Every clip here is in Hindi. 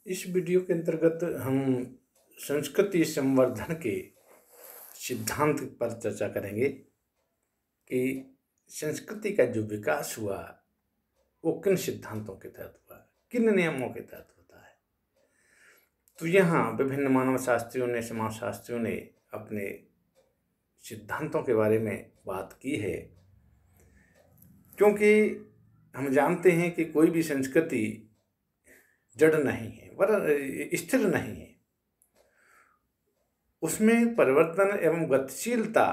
इस वीडियो के अंतर्गत हम संस्कृति संवर्धन के सिद्धांत पर चर्चा करेंगे कि संस्कृति का जो विकास हुआ वो किन सिद्धांतों के तहत हुआ, किन नियमों के तहत होता है। तो यहाँ विभिन्न मानव शास्त्रियों ने, समाज शास्त्रियों ने अपने सिद्धांतों के बारे में बात की है, क्योंकि हम जानते हैं कि कोई भी संस्कृति जड़ नहीं है, वरन स्थिर नहीं है। उसमें परिवर्तन एवं गतिशीलता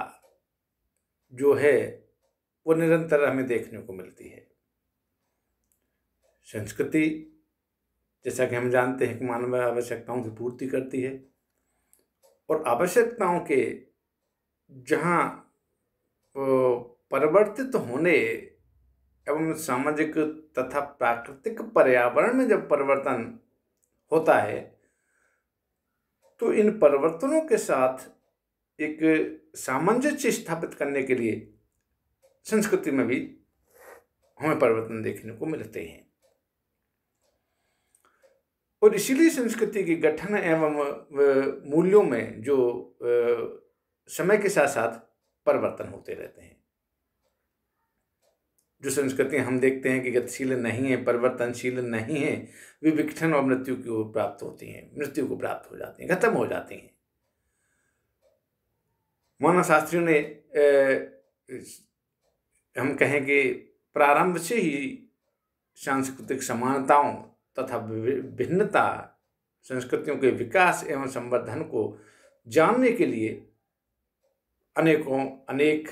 जो है वो निरंतर हमें देखने को मिलती है। संस्कृति, जैसा कि हम जानते हैं कि मानव आवश्यकताओं की पूर्ति करती है, और आवश्यकताओं के जहाँ परिवर्तित होने एवं सामाजिक तथा प्राकृतिक पर्यावरण में जब परिवर्तन होता है तो इन परिवर्तनों के साथ एक सामंजस्य स्थापित करने के लिए संस्कृति में भी हमें परिवर्तन देखने को मिलते हैं। और इसीलिए संस्कृति के गठन एवं मूल्यों में जो समय के साथ साथ परिवर्तन होते रहते हैं। जो संस्कृतियां हम देखते हैं कि गतिशील नहीं है, परिवर्तनशील नहीं है, वे विघटन और मृत्यु को प्राप्त होती हैं, मृत्यु को प्राप्त हो जाती हैं, खत्म हो जाती हैं। मानव शास्त्रियों ने हम कहें कि प्रारंभ से ही सांस्कृतिक समानताओं तथा भिन्नता, संस्कृतियों के विकास एवं संवर्धन को जानने के लिए अनेक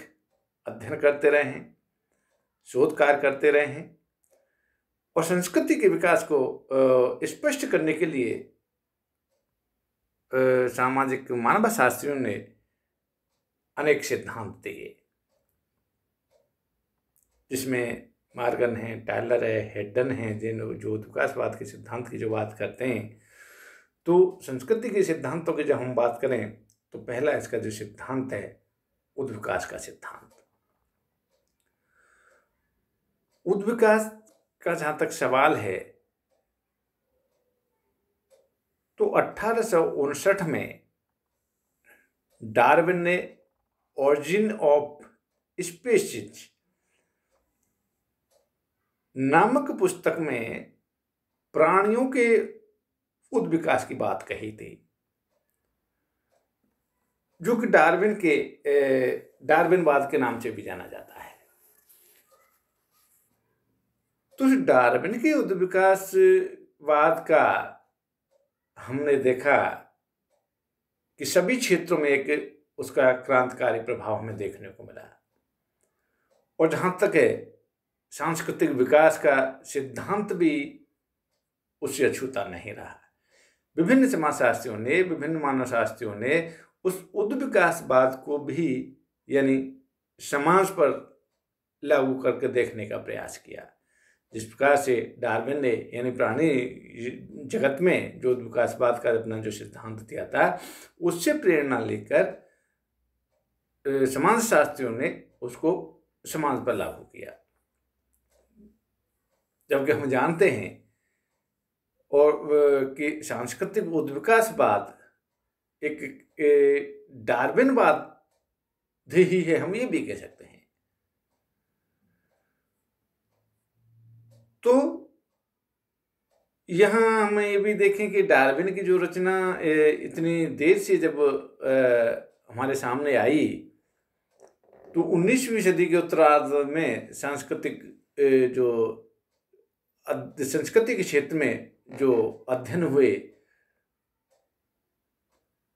अध्ययन करते रहे हैं, शोध कार्य करते रहे हैं, और संस्कृति के विकास को स्पष्ट करने के लिए सामाजिक मानव शास्त्रियों ने अनेक सिद्धांत दिए, जिसमें मार्गन है, टायलर है, हेडन है, जो विकासवाद के सिद्धांत की जो बात करते हैं। तो संस्कृति के सिद्धांतों की जब हम बात करें तो पहला इसका जो सिद्धांत है उद्विकास का सिद्धांत। उद्विकास का जहां तक सवाल है तो 1859 में डार्विन ने ऑरिजिन ऑफ स्पीशीज नामक पुस्तक में प्राणियों के उद्विकास की बात कही थी, जो कि डार्विनवाद के नाम से भी जाना जाता है। तो इस डार्विन के उद्विकासवाद का हमने देखा कि सभी क्षेत्रों में एक उसका क्रांतिकारी प्रभाव हमें देखने को मिला। और जहां तक है सांस्कृतिक विकास का सिद्धांत भी उससे अछूता नहीं रहा। विभिन्न समाजशास्त्रियों ने, विभिन्न मानव शास्त्रियों ने उस उद्विकासवाद को भी यानी समाज पर लागू करके देखने का प्रयास किया। जिस प्रकार से डार्विन ने यानी प्राणी जगत में जो उद्विकासवाद का अपना जो सिद्धांत दिया था, उससे प्रेरणा लेकर समाज शास्त्रियों ने उसको समाज पर लागू किया। जबकि हम जानते हैं और कि सांस्कृतिक उद्विकासवाद एक डार्विनवाद ही है, हम ये भी कह सकते हैं। तो यहाँ हम ये भी देखें कि डार्विन की जो रचना इतनी देर से जब हमारे सामने आई तो 19वीं सदी के उत्तरार्ध में सांस्कृतिक जो संस्कृति के क्षेत्र में जो अध्ययन हुए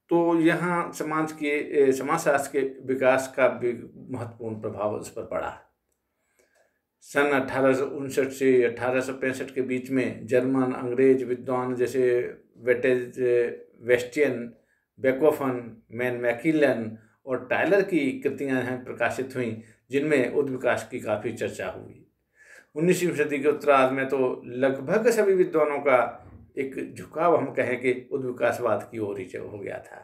तो यहाँ समाजशास्त्र के विकास का भी महत्वपूर्ण प्रभाव उस पर पड़ा। सन 1859 से 1865 के बीच में जर्मन, अंग्रेज विद्वान जैसे वेस्टियन, बेकोफन, मैकिलन और टायलर की कृतियां हैं प्रकाशित हुई, जिनमें उद्विकास की काफ़ी चर्चा हुई। 19वीं सदी के उत्तरार्ध में तो लगभग सभी विद्वानों का एक झुकाव हम कहें कि उद्विकासवाद की ओर ही हो गया था,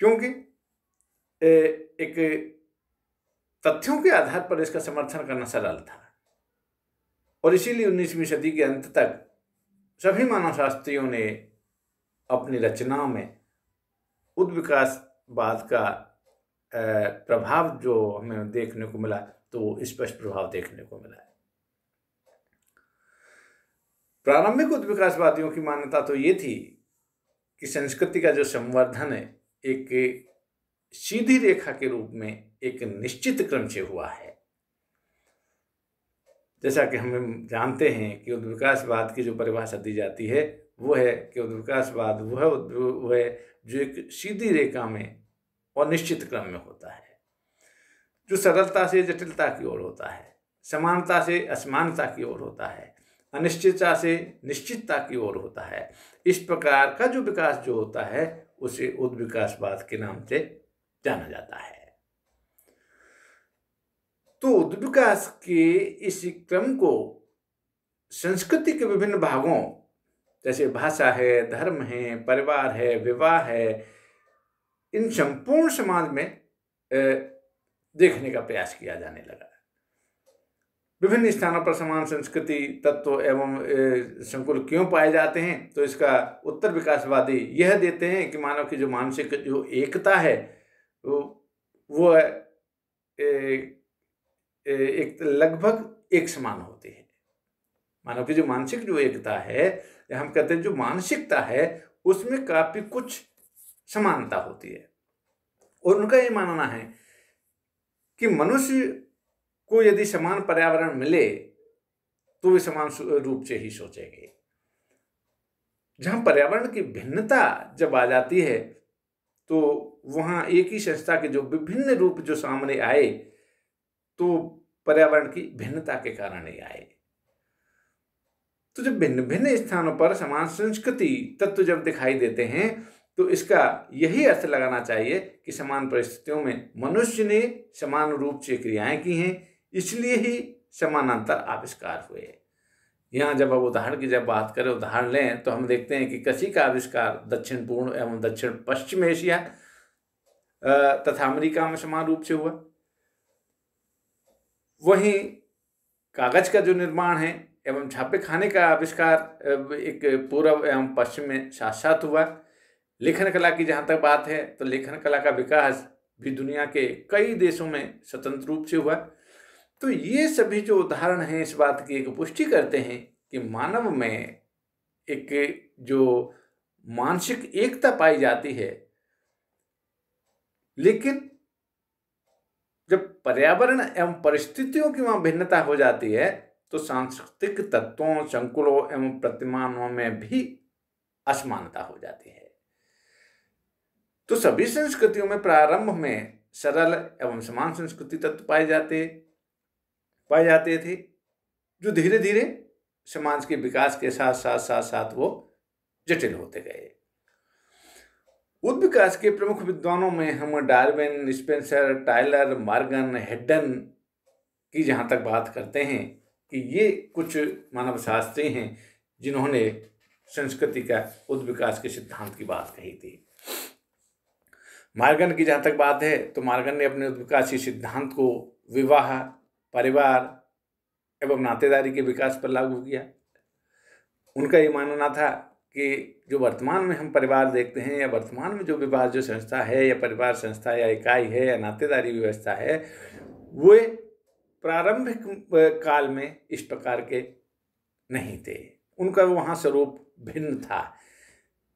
क्योंकि एक तथ्यों के आधार पर इसका समर्थन करना सरल था। और इसीलिए 19वीं सदी के अंत तक सभी मानवशास्त्रियों ने अपनी रचनाओं में उद्विकासवाद का प्रभाव जो हमें देखने को मिला, तो स्पष्ट प्रभाव देखने को मिला है। प्रारंभिक उद्विकासवादियों की मान्यता तो ये थी कि संस्कृति का जो संवर्धन है एक सीधी रेखा के रूप में एक निश्चित क्रम से हुआ है। जैसा कि हम जानते हैं कि उद्विकासवाद की जो परिभाषा दी जाती है वो है कि उद्विकासवाद वो है जो एक सीधी रेखा में और निश्चित क्रम में होता है, जो सरलता से जटिलता की ओर होता है, समानता से असमानता की ओर होता है, अनिश्चितता से निश्चितता की ओर होता है। इस प्रकार का जो विकास जो होता है उसे उद्विकासवाद के नाम से जाना जाता है। तो उद्विकास के इस क्रम को संस्कृति के विभिन्न भागों जैसे भाषा है, धर्म है, परिवार है, विवाह है, इन संपूर्ण समाज में देखने का प्रयास किया जाने लगा। विभिन्न स्थानों पर समान संस्कृति तत्व एवं संकुल क्यों पाए जाते हैं, तो इसका उत्तर विकासवादी यह देते हैं कि मानव की जो मानसिक जो एकता है वो एक लगभग एक समान होती है। मानव की जो मानसिक जो एकता है, हम कहते हैं जो मानसिकता है, उसमें काफी कुछ समानता होती है। और उनका ये मानना है कि मनुष्य को यदि समान पर्यावरण मिले तो वे समान रूप से ही सोचेंगे। जहां पर्यावरण की भिन्नता जब आ जाती है तो वहां एक ही संस्था के जो विभिन्न रूप जो सामने आए तो पर्यावरण की भिन्नता के कारण ही आए। तो जब भिन्न भिन्न स्थानों पर समान संस्कृति तत्व जब दिखाई देते हैं तो इसका यही अर्थ लगाना चाहिए कि समान परिस्थितियों में मनुष्य ने समान रूप से क्रियाएं की हैं, इसलिए ही समानांतर आविष्कार हुए। यहाँ जब अब उदाहरण की जब बात करें, उदाहरण लें, तो हम देखते हैं कि कृषि का आविष्कार दक्षिण पूर्व एवं दक्षिण पश्चिम एशिया तथा अमेरिका में समान रूप से हुआ। वहीं कागज का जो निर्माण है एवं छापे खाने का आविष्कार एक पूर्व एवं पश्चिम में साथ साथ हुआ। लेखन कला की जहाँ तक बात है तो लेखन कला का विकास भी दुनिया के कई देशों में स्वतंत्र रूप से हुआ। तो ये सभी जो उदाहरण हैं इस बात की एक पुष्टि करते हैं कि मानव में एक जो मानसिक एकता पाई जाती है, लेकिन जब पर्यावरण एवं परिस्थितियों की वहां भिन्नता हो जाती है तो सांस्कृतिक तत्वों, संकुलों एवं प्रतिमानों में भी असमानता हो जाती है। तो सभी संस्कृतियों में प्रारंभ में सरल एवं समान संस्कृति तत्व पाए जाते थे, जो धीरे धीरे समाज के विकास के साथ वो जटिल होते गए। उद्विकास के प्रमुख विद्वानों में हम Darwin, Spencer, Tyler, Morgan, Hayden की जहाँ तक बात करते हैं कि ये कुछ मानव शास्त्री हैं जिन्होंने संस्कृति का उद्विकास के सिद्धांत की बात कही थी। मॉर्गन की जहाँ तक बात है तो मॉर्गन ने अपने उद्विकासी सिद्धांत को विवाह, परिवार एवं नातेदारी के विकास पर लागू किया। उनका ये मानना था कि जो वर्तमान में हम परिवार देखते हैं या वर्तमान में जो विवाह जो संस्था है या परिवार संस्था या इकाई है या नातेदारी व्यवस्था है, वो प्रारंभिक काल में इस प्रकार के नहीं थे। उनका वहाँ स्वरूप भिन्न था।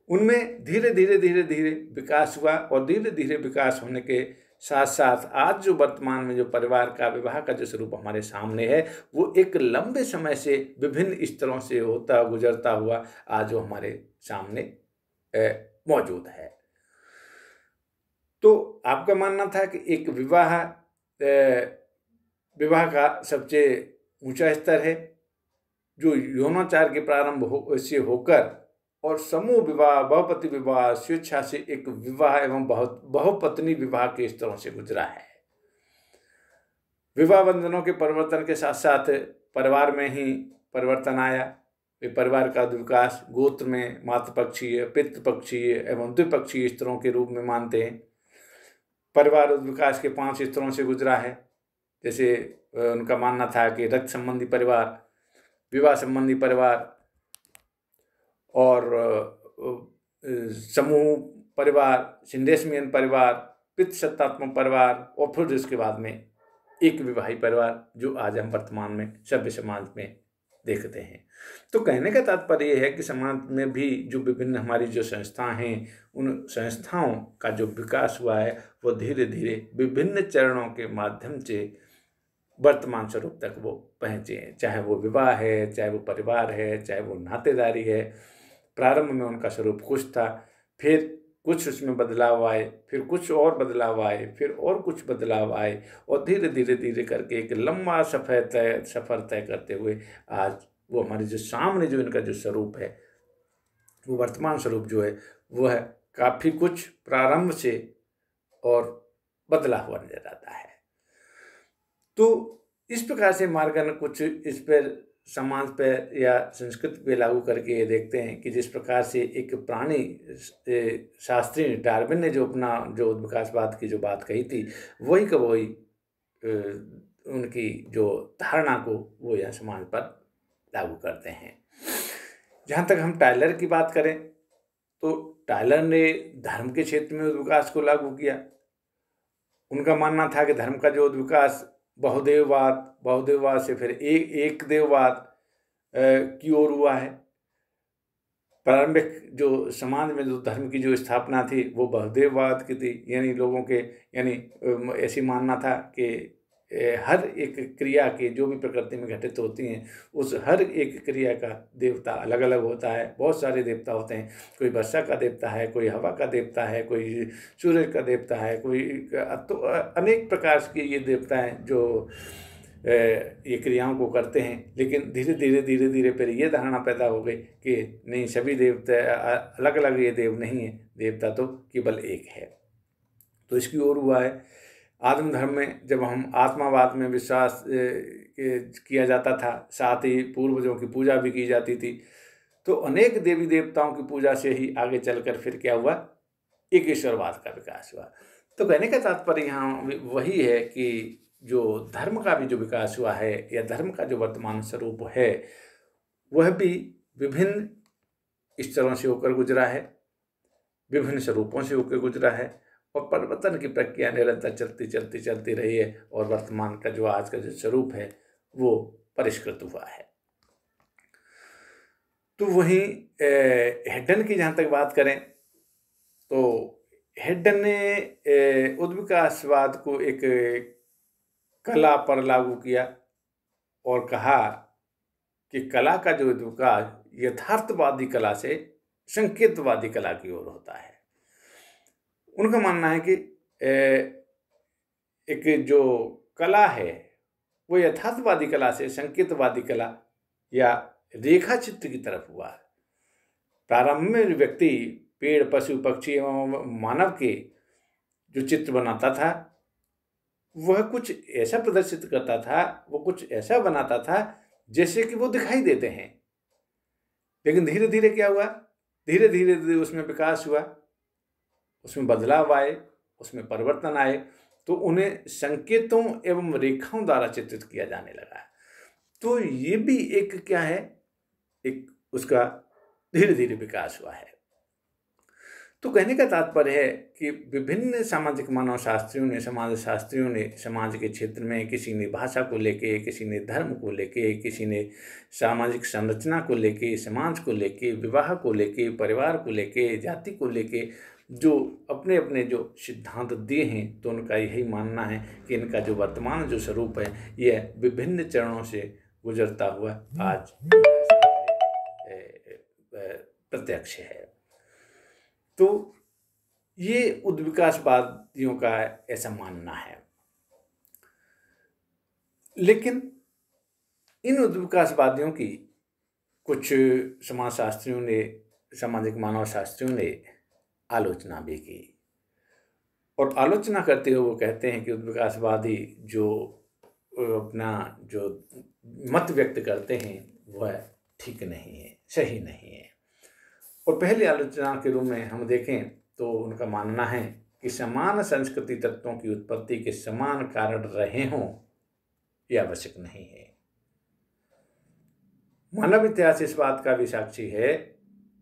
उनमें धीरे धीरे विकास हुआ और धीरे धीरे विकास होने के साथ साथ आज जो वर्तमान में जो परिवार का, विवाह का जो स्वरूप हमारे सामने है वो एक लंबे समय से विभिन्न स्तरों से होता गुजरता हुआ आज जो हमारे सामने मौजूद है। तो आपका मानना था कि एक विवाह का सबसे ऊंचा स्तर है जो यौनाचार के प्रारंभ से होकर और समूह विवाह, बहुपति विवाह, स्वेच्छा से एक विवाह एवं बहुपत्नी विवाह के स्तरों से गुजरा है। विवाह बंधनों के परिवर्तन के साथ साथ परिवार में ही परिवर्तन आया। परिवार का विकास गोत्र में मातृपक्षीय, पितृपक्षीय एवं द्विपक्षीय स्तरों के रूप में मानते हैं। परिवार विकास के 5 स्तरों से गुजरा है। जैसे उनका मानना था कि रक्त संबंधी परिवार, विवाह संबंधी परिवार और समूह परिवार, सिंडेस्मियन परिवार, पितृसत्तात्मक परिवार, और फिर इसके बाद में एक विवाही परिवार, जो आज हम वर्तमान में सभ्य समाज में देखते हैं। तो कहने का तात्पर्य यह है कि समाज में भी जो विभिन्न हमारी जो संस्थाएं हैं, उन संस्थाओं का जो विकास हुआ है वो धीरे धीरे विभिन्न चरणों के माध्यम से वर्तमान स्वरूप तक वो पहुँचे हैं। चाहे वो विवाह है, चाहे वो परिवार है, चाहे वो नातेदारी है। प्रारंभ में उनका स्वरूप कुछ था, फिर कुछ उसमें बदलाव आए, फिर कुछ और बदलाव आए, फिर और कुछ बदलाव आए, और धीरे धीरे धीरे करके एक लंबा सफ़र तय करते हुए आज वो हमारे जो सामने जो इनका जो स्वरूप है, वो वर्तमान स्वरूप जो है वो है काफ़ी कुछ प्रारंभ से और बदला हुआ नजर आता है। तो इस प्रकार से मार्गन कुछ इस पर समाज पे या संस्कृति पे लागू करके ये देखते हैं कि जिस प्रकार से एक प्राणी शास्त्री डार्विन ने जो अपना जो विकासवाद की जो बात कही थी, वही का वही उनकी जो धारणा को वो यह समाज पर लागू करते हैं। जहाँ तक हम टायलर की बात करें तो टायलर ने धर्म के क्षेत्र में विकास को लागू किया। उनका मानना था कि धर्म का जो विकास बहुदेववाद से फिर एक देववाद की ओर हुआ है। प्रारंभिक जो समाज में जो धर्म की जो स्थापना थी वो बहुदेववाद की थी, यानी लोगों के ऐसी मानना था कि हर एक क्रिया के जो भी प्रकृति में घटित होती हैं, उस हर एक क्रिया का देवता अलग अलग होता है। बहुत सारे देवता होते हैं, कोई वर्षा का देवता है, कोई हवा का देवता है, कोई सूरज का देवता है, कोई तो अनेक प्रकार के ये देवता हैं जो ये क्रियाओं को करते हैं। लेकिन धीरे धीरे फिर ये धारणा पैदा हो गई कि नहीं, सभी देवता अलग अलग ये देव नहीं है, देवता तो केवल एक है। तो इसकी ओर हुआ है। आदिम धर्म में जब हम आत्मावाद में विश्वास किया जाता था, साथ ही पूर्वजों की पूजा भी की जाती थी, तो अनेक देवी देवताओं की पूजा से ही आगे चलकर फिर क्या हुआ, एक ईश्वरवाद का विकास हुआ। तो कहने का तात्पर्य यहाँ वही है कि जो धर्म का भी जो विकास हुआ है या धर्म का जो वर्तमान स्वरूप है, वह भी विभिन्न स्तरों से होकर गुजरा है, विभिन्न स्वरूपों से होकर गुजरा है, और परिवर्तन की प्रक्रिया निरंतर चलती रही है, और वर्तमान का जो आज का जो स्वरूप है वो परिष्कृत हुआ है। तो वहीं हेडन की जहाँ तक बात करें तो हेडन ने उद्विकासवाद को एक कला पर लागू किया और कहा कि कला का जो विकास यथार्थवादी कला से संकेतवादी कला की ओर होता है। उनका मानना है कि एक जो कला है वो यथार्थवादी कला से संकेतवादी कला या रेखा चित्र की तरफ हुआ है। प्रारंभ में व्यक्ति पेड़, पशु, पक्षी एवं मानव के जो चित्र बनाता था, वह कुछ ऐसा प्रदर्शित करता था, वो कुछ ऐसा बनाता था जैसे कि वो दिखाई देते हैं। लेकिन धीरे धीरे क्या हुआ, धीरे धीरे उसमें विकास हुआ, उसमें बदलाव आए, उसमें परिवर्तन आए, तो उन्हें संकेतों एवं रेखाओं द्वारा चित्रित किया जाने लगा। तो ये भी एक क्या है, एक उसका धीरे धीरे विकास हुआ है। तो कहने का तात्पर्य है कि विभिन्न सामाजिक मानव शास्त्रियों ने, समाज शास्त्रियों ने समाज के क्षेत्र में, किसी ने भाषा को लेके, किसी ने धर्म को लेके, किसी ने सामाजिक संरचना को लेके, समाज को लेके, विवाह को लेके, परिवार को लेके, जाति को लेके जो अपने अपने जो सिद्धांत दिए हैं, तो उनका यही मानना है कि इनका जो वर्तमान जो स्वरूप है यह विभिन्न चरणों से गुजरता हुआ आज प्रत्यक्ष है। तो ये उद्विकासवादियों का ऐसा मानना है। लेकिन इन उद्विकासवादियों की कुछ समाजशास्त्रियों ने, सामाजिक मानव शास्त्रियों ने आलोचना भी की, और आलोचना करते हुए वो कहते हैं कि उद्विकासवादी जो अपना जो मत व्यक्त करते हैं वह ठीक नहीं है, सही नहीं है। और पहली आलोचना के रूप में हम देखें तो उनका मानना है कि समान संस्कृति तत्वों की उत्पत्ति के समान कारण रहे हों यह आवश्यक नहीं है। मानव इतिहास इस बात का भी साक्षी है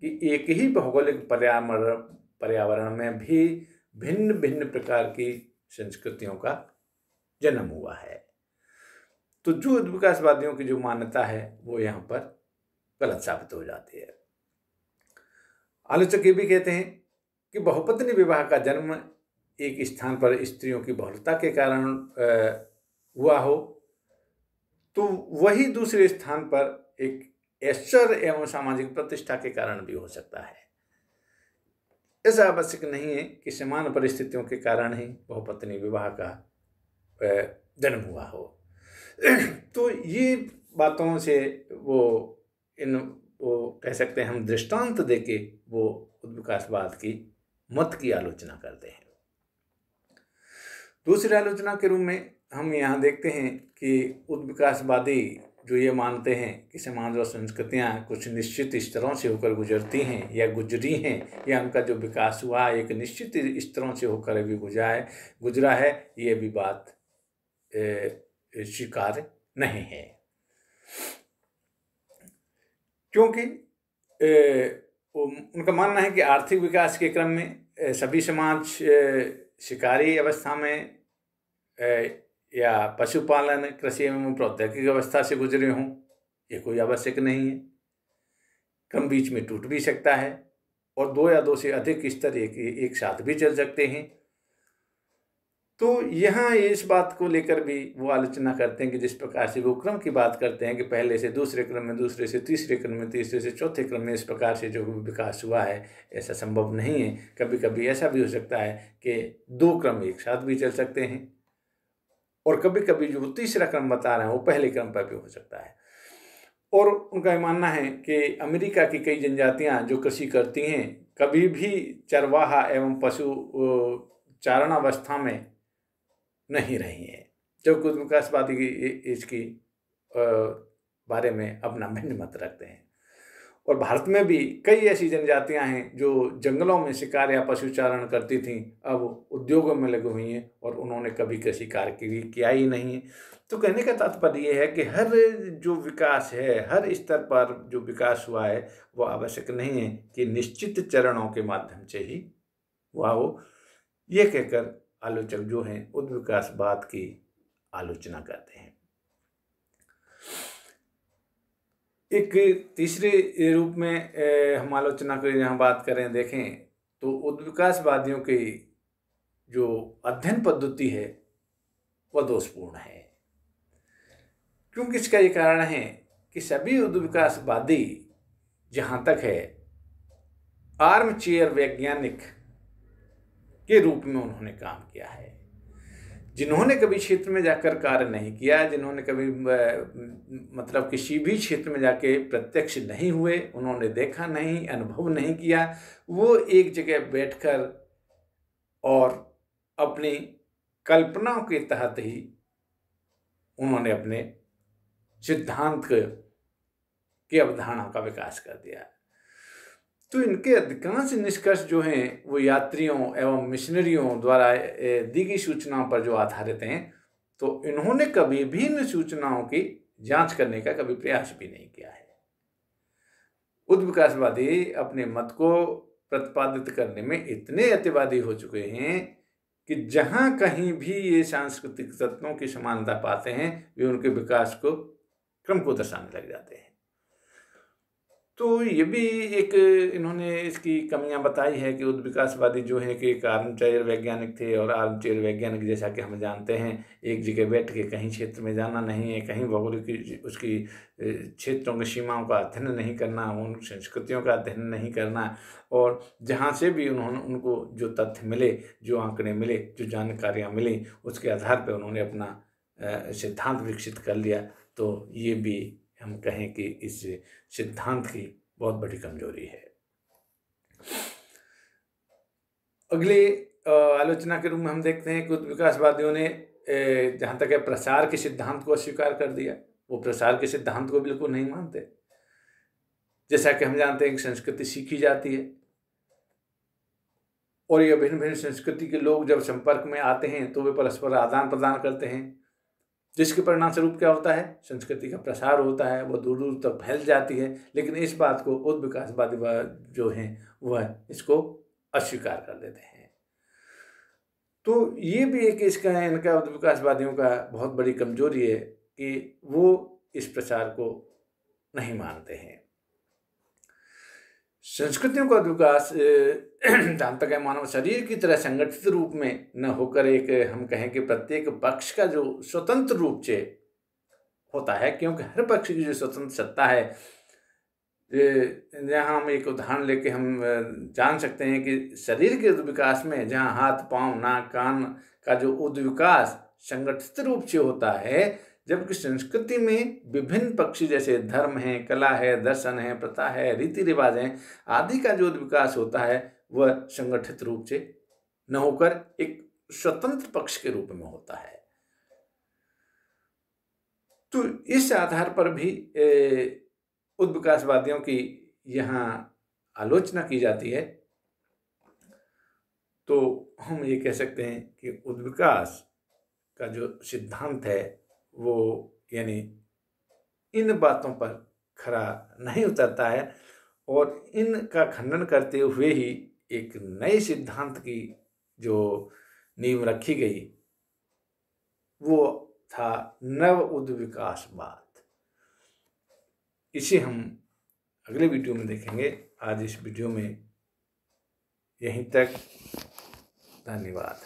कि एक ही भौगोलिक पर्यावरण में भी भिन्न भिन्न प्रकार की संस्कृतियों का जन्म हुआ है। तो जो विकासवादियों की जो मान्यता है वो यहाँ पर गलत साबित हो जाती है। आलोचक ये भी कहते हैं कि बहुपत्नी विवाह का जन्म एक स्थान पर स्त्रियों की बहुलता के कारण हुआ हो तो वही दूसरे स्थान पर एक ऐश्वर्य एवं सामाजिक प्रतिष्ठा के कारण भी हो सकता है। ऐसा आवश्यक नहीं है कि समान परिस्थितियों के कारण ही बहुपत्नी विवाह का जन्म हुआ हो। तो ये बातों से वो कह सकते हैं हम दृष्टांत देके वो उद्विकासवाद की मत की आलोचना करते हैं। दूसरी आलोचना के रूप में हम यहाँ देखते हैं कि उद्विकासवादी जो ये मानते हैं कि समाज और संस्कृतियाँ कुछ निश्चित स्तरों से होकर गुजरती हैं या गुजरी हैं या उनका जो विकास हुआ एक निश्चित स्तरों से होकर भी गुजरा है, ये भी बात स्वीकार्य नहीं है। क्योंकि उनका मानना है कि आर्थिक विकास के क्रम में सभी समाज शिकारी अवस्था में या पशुपालन कृषि एवं प्रौद्योगिक अवस्था से गुजरे हों, ये कोई आवश्यक नहीं है। क्रम बीच में टूट भी सकता है और दो या दो से अधिक स्तर एक साथ भी चल सकते हैं। तो यहाँ इस बात को लेकर भी वो आलोचना करते हैं कि जिस प्रकार से वो क्रम की बात करते हैं कि पहले से दूसरे क्रम में, दूसरे से तीसरे क्रम में, तीसरे से चौथे क्रम में, इस प्रकार से जो विकास हुआ है ऐसा संभव नहीं है। कभी कभी ऐसा भी हो सकता है कि दो क्रम एक साथ भी चल सकते हैं और कभी कभी जो तीसरा क्रम बता रहे हैं वो पहले क्रम पर भी हो सकता है। और उनका मानना है कि अमेरिका की कई जनजातियाँ जो कृषि करती हैं कभी भी चरवाहा एवं पशु चारणावस्था में नहीं रही है, जबकि विकासवादी इसकी बारे में अपना भिन्न मत रखते हैं। और भारत में भी कई ऐसी जनजातियां हैं जो जंगलों में शिकार या पशुचारण करती थीं, अब उद्योगों में लगी हुई हैं और उन्होंने कभी कृषि कार्य किया ही नहीं है। तो कहने का तात्पर्य ये है कि हर जो विकास है, हर स्तर पर जो विकास हुआ है वो आवश्यक नहीं है कि निश्चित चरणों के माध्यम से ही हुआ हो। ये कहकर आलोचक जो हैं उद्विकासवाद की आलोचना करते हैं। एक तीसरे रूप में हम आलोचना की यहाँ बात करें, देखें तो उद्विकासवादियों की जो अध्ययन पद्धति है वह दोषपूर्ण है। क्योंकि इसका ये कारण है कि सभी उद्विकासवादी जहाँ तक है आर्म चेयर वैज्ञानिक के रूप में उन्होंने काम किया है। जिन्होंने कभी क्षेत्र में जाकर कार्य नहीं किया, जिन्होंने कभी मतलब किसी भी क्षेत्र में जाके प्रत्यक्ष नहीं हुए, उन्होंने देखा नहीं, अनुभव नहीं किया, वो एक जगह बैठकर और अपनी कल्पनाओं के तहत ही उन्होंने अपने सिद्धांत की अवधारणा का विकास कर दिया। तो इनके अधिकांश निष्कर्ष जो हैं वो यात्रियों एवं मिशनरियों द्वारा दी गई सूचनाओं पर जो आधारित हैं, तो इन्होंने कभी भी इन सूचनाओं की जांच करने का कभी प्रयास भी नहीं किया है। उद्विकासवादी अपने मत को प्रतिपादित करने में इतने अतिवादी हो चुके हैं कि जहां कहीं भी ये सांस्कृतिक तत्वों की समानता पाते हैं वे उनके विकास को क्रम को दर्शाने लग जाते हैं। तो ये भी एक इन्होंने इसकी कमियां बताई है कि उद्विकासवादी जो है कि एक आर्मचेयर वैज्ञानिक थे, और आर्मचेयर वैज्ञानिक जैसा कि हम जानते हैं एक जगह बैठ के कहीं क्षेत्र में जाना नहीं है, कहीं भौगोलिक उसकी क्षेत्रों की सीमाओं का अध्ययन नहीं करना, उन संस्कृतियों का अध्ययन नहीं करना, और जहाँ से भी उनको जो तथ्य मिले, जो आंकड़े मिले, जो जानकारियाँ मिली, उसके आधार पर उन्होंने अपना सिद्धांत विकसित कर लिया। तो ये भी हम कहें कि इस सिद्धांत की बहुत बड़ी कमजोरी है। अगले आलोचना के रूप में हम देखते हैं कि उद्विकासवादियों ने जहाँ तक है प्रसार के सिद्धांत को अस्वीकार कर दिया। वो प्रसार के सिद्धांत को बिल्कुल नहीं मानते। जैसा कि हम जानते हैं कि संस्कृति सीखी जाती है और ये भिन्न भिन्न संस्कृति के लोग जब संपर्क में आते हैं तो वे परस्पर आदान प्रदान करते हैं। जिसके परिणाम स्वरूप क्या होता है, संस्कृति का प्रसार होता है, वो दूर दूर तक फैल जाती है। लेकिन इस बात को उद्विकासवादी जो हैं वह इसको अस्वीकार कर देते हैं। तो ये भी एक इसका इनका उद्विकासवादियों का बहुत बड़ी कमजोरी है कि वो इस प्रचार को नहीं मानते हैं। संस्कृतियों का विकास जहाँ तक है मानव शरीर की तरह संगठित रूप में न होकर एक हम कहें कि प्रत्येक पक्ष का जो स्वतंत्र रूप से होता है, क्योंकि हर पक्ष की जो स्वतंत्र सत्ता है, जहाँ हम एक उदाहरण लेके हम जान सकते हैं कि शरीर के विकास में जहाँ हाथ पांव नाक कान का जो उद्विकास संगठित रूप से होता है, जबकि संस्कृति में विभिन्न पक्ष जैसे धर्म है, कला है, दर्शन है, प्रथा है, रीति रिवाज है आदि का जो विकास होता है वह संगठित रूप से न होकर एक स्वतंत्र पक्ष के रूप में होता है। तो इस आधार पर भी उद्विकासवादियों की यहाँ आलोचना की जाती है। तो हम ये कह सकते हैं कि उद्विकास का जो सिद्धांत है वो यानी इन बातों पर खरा नहीं उतरता है, और इनका खंडन करते हुए ही एक नए सिद्धांत की जो नींव रखी गई वो था नव उद्विकासवाद। इसे हम अगले वीडियो में देखेंगे। आज इस वीडियो में यहीं तक। धन्यवाद।